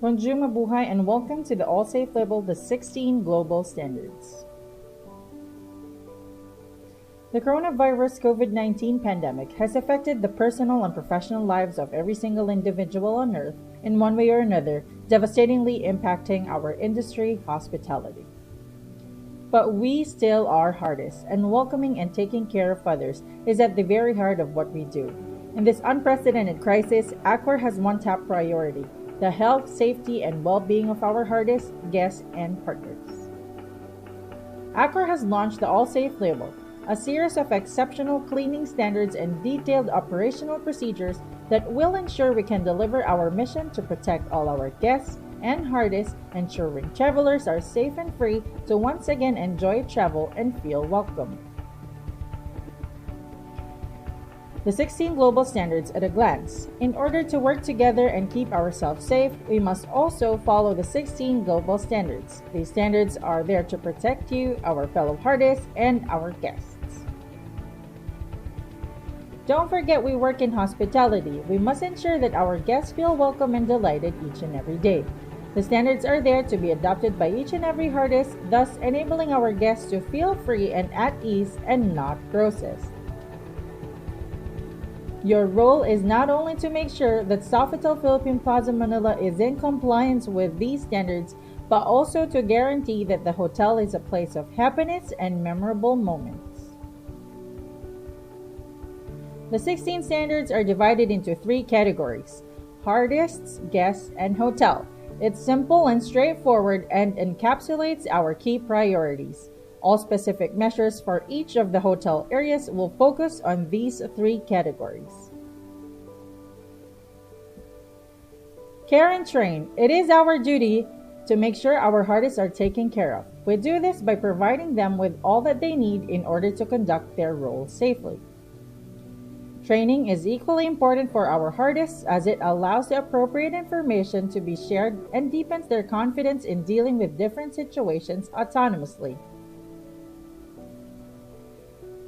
Bonjour mabuhay and welcome to the ALLSAFE level, the 16 global standards. The coronavirus COVID-19 pandemic has affected the personal and professional lives of every single individual on Earth in one way or another, devastatingly impacting our industry, hospitality. But we still are hardest, and welcoming and taking care of others is at the very heart of what we do. In this unprecedented crisis, Accor has one top priority: the health, safety, and well-being of our hardest guests and partners. Accor has launched the ALLSAFE label, a series of exceptional cleaning standards and detailed operational procedures that will ensure we can deliver our mission to protect all our guests and hardest, ensuring travelers are safe and free to once again enjoy travel and feel welcome. The 16 global standards at a glance. In order to work together and keep ourselves safe, we must also follow the 16 global standards. These standards are there to protect you, our fellow hardest, and our guests. Don't forget, we work in hospitality. We must ensure that our guests feel welcome and delighted each and every day. The standards are there to be adopted by each and every hardest, thus enabling our guests to feel free and at ease and not processed. Your role is not only to make sure that SOFITEL Philippine Plaza Manila is in compliance with these standards, but also to guarantee that the hotel is a place of happiness and memorable moments. The 16 standards are divided into 3 categories: hardists, guests, and hotel. It's simple and straightforward and encapsulates our key priorities. All specific measures for each of the hotel areas will focus on these 3 categories. Care and train. It is our duty to make sure our hardest are taken care of. We do this by providing them with all that they need in order to conduct their role safely. Training is equally important for our hardest, as it allows the appropriate information to be shared and deepens their confidence in dealing with different situations autonomously.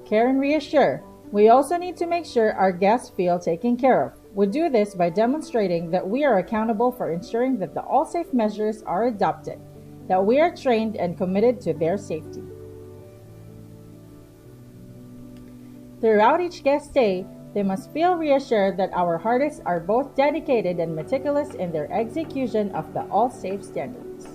Care and reassure. We also need to make sure our guests feel taken care of. We do this by demonstrating that we are accountable for ensuring that the ALLSAFE measures are adopted, that we are trained and committed to their safety. Throughout each guest stay, they must feel reassured that our hardest are both dedicated and meticulous in their execution of the ALLSAFE standards.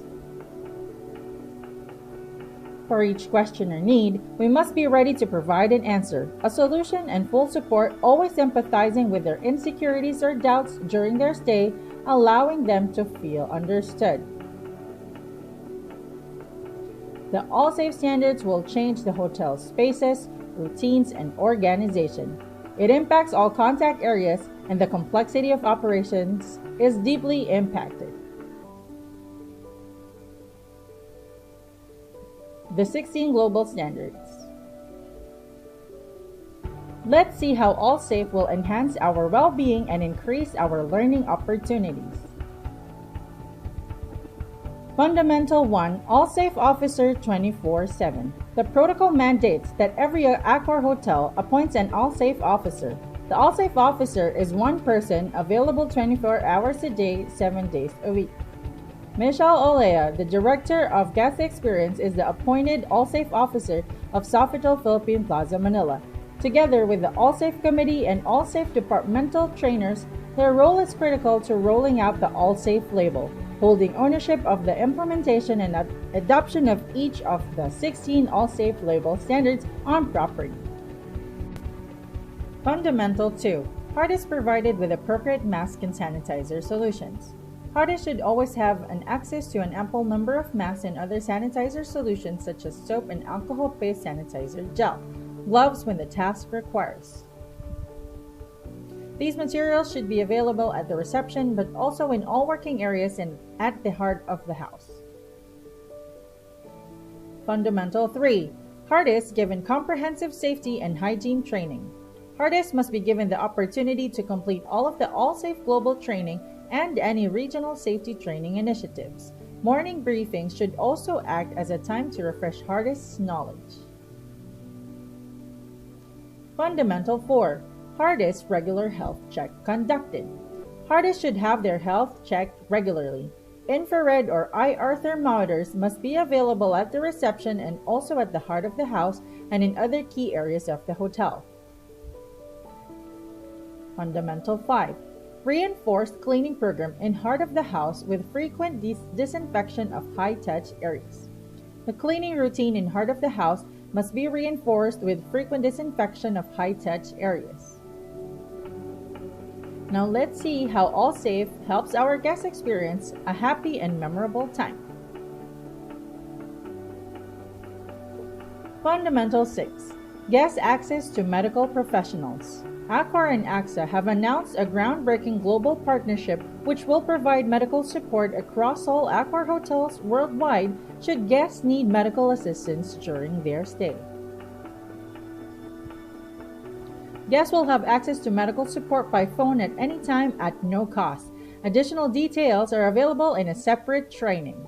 For each question or need, we must be ready to provide an answer, a solution, and full support, always empathizing with their insecurities or doubts during their stay, allowing them to feel understood. The ALLSAFE standards will change the hotel's spaces, routines, and organization. It impacts all contact areas, and the complexity of operations is deeply impacted. The 16 global standards. Let's see how ALLSAFE will enhance our well-being and increase our learning opportunities. Fundamental 1. ALLSAFE Officer 24/7. The protocol mandates that every Accor hotel appoints an ALLSAFE officer. The ALLSAFE officer is one person available 24 hours a day, 7 days a week. Michelle Olea, the Director of Guest Experience, is the appointed ALLSAFE officer of SOFITEL Philippine Plaza Manila. Together with the ALLSAFE Committee and ALLSAFE departmental trainers, their role is critical to rolling out the ALLSAFE label, holding ownership of the implementation and adoption of each of the 16 ALLSAFE label standards on property. Fundamental 2. Hardest provided with appropriate mask and sanitizer solutions. Hardest should always have an access to an ample number of masks and other sanitizer solutions such as soap and alcohol-based sanitizer gel, gloves when the task requires. These materials should be available at the reception but also in all working areas and at the heart of the house. Fundamental 3. Hardest given comprehensive safety and hygiene training. Hardest must be given the opportunity to complete all of the ALLSAFE global training and any regional safety training initiatives. Morning briefings should also act as a time to refresh hardest's knowledge. Fundamental 4. Hardest regular health check conducted. Hardest should have their health checked regularly. Infrared or IR thermometers must be available at the reception and also at the heart of the house and in other key areas of the hotel. Fundamental 5. Reinforced cleaning program in heart of the house with frequent disinfection of high-touch areas. The cleaning routine in heart of the house must be reinforced with frequent disinfection of high-touch areas. Now let's see how ALLSAFE helps our guests experience a happy and memorable time. Fundamental 6. Guest access to medical professionals. ACOR and AXA have announced a groundbreaking global partnership which will provide medical support across all ACOR hotels worldwide should guests need medical assistance during their stay. Guests will have access to medical support by phone at any time at no cost. Additional details are available in a separate training.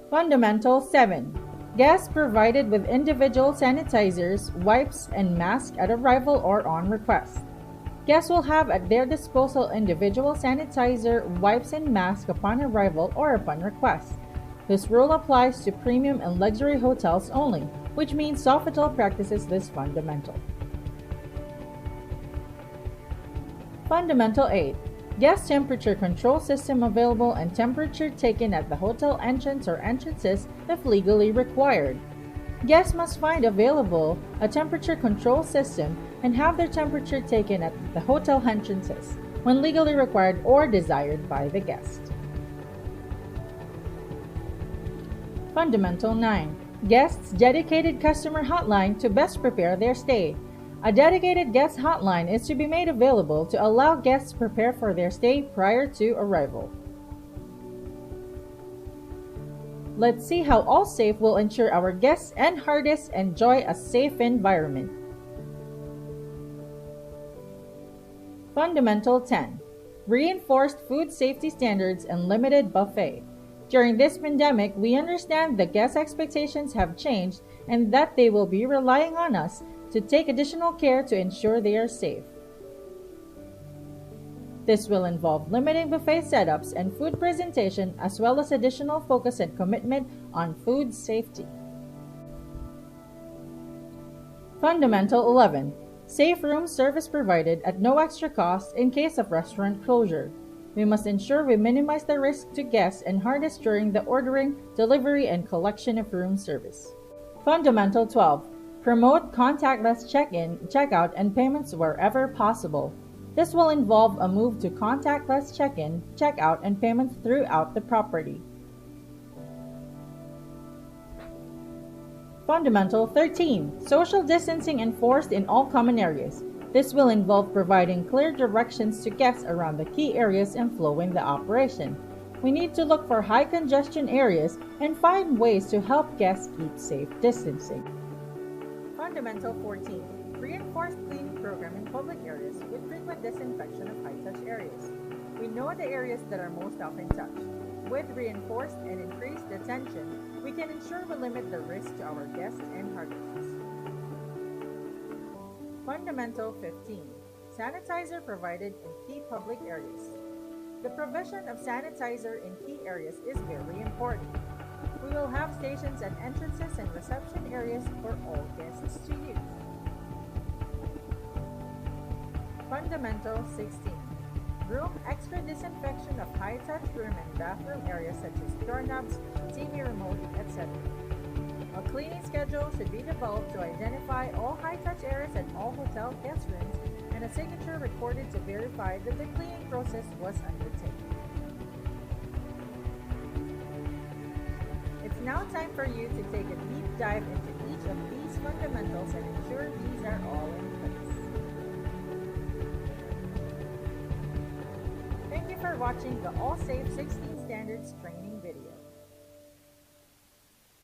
Fundamental 7. Guests provided with individual sanitizers, wipes, and masks at arrival or on request. Guests will have at their disposal individual sanitizer, wipes, and masks upon arrival or upon request. This rule applies to premium and luxury hotels only, which means SOFITEL practices this fundamental. Fundamental 8. Guest temperature control system available and temperature taken at the hotel entrance or entrances if legally required. Guests must find available a temperature control system and have their temperature taken at the hotel entrances when legally required or desired by the guest. Fundamental 9. Guests' dedicated customer hotline to best prepare their stay. A dedicated guest hotline is to be made available to allow guests to prepare for their stay prior to arrival. Let's see how ALLSAFE will ensure our guests and hardest enjoy a safe environment. Fundamental 10. Reinforced food safety standards and limited buffet. During this pandemic, we understand the guest expectations have changed and that they will be relying on us to take additional care to ensure they are safe. This will involve limiting buffet setups and food presentation as well as additional focus and commitment on food safety. Fundamental 11. Safe room service provided at no extra cost in case of restaurant closure. We must ensure we minimize the risk to guests and hardest during the ordering, delivery, and collection of room service. Fundamental 12. Promote contactless check-in, check-out, and payments wherever possible. This will involve a move to contactless check-in, check-out, and payments throughout the property. Fundamental 13. Social distancing enforced in all common areas. This will involve providing clear directions to guests around the key areas and flow in the operation. We need to look for high congestion areas and find ways to help guests keep safe distancing. Fundamental 14. Reinforced cleaning program in public areas with frequent disinfection of high-touch areas. We know the areas that are most often touched. With reinforced and increased attention, we can ensure we limit the risk to our guests and hardest. Fundamental 15. Sanitizer provided in key public areas. The provision of sanitizer in key areas is very important. We will have stations at entrances and reception areas for all guests to use. Fundamental 16. Room extra disinfection of high-touch room and bathroom areas such as doorknobs, TV remote, etc. A cleaning schedule should be developed to identify all high-touch areas at all hotel guest rooms and a signature recorded to verify that the cleaning process was undertaken. It's now time for you to take a deep dive into each of these fundamentals and ensure these are all in place. Thank you for watching the ALLSAFE 16 Standards Training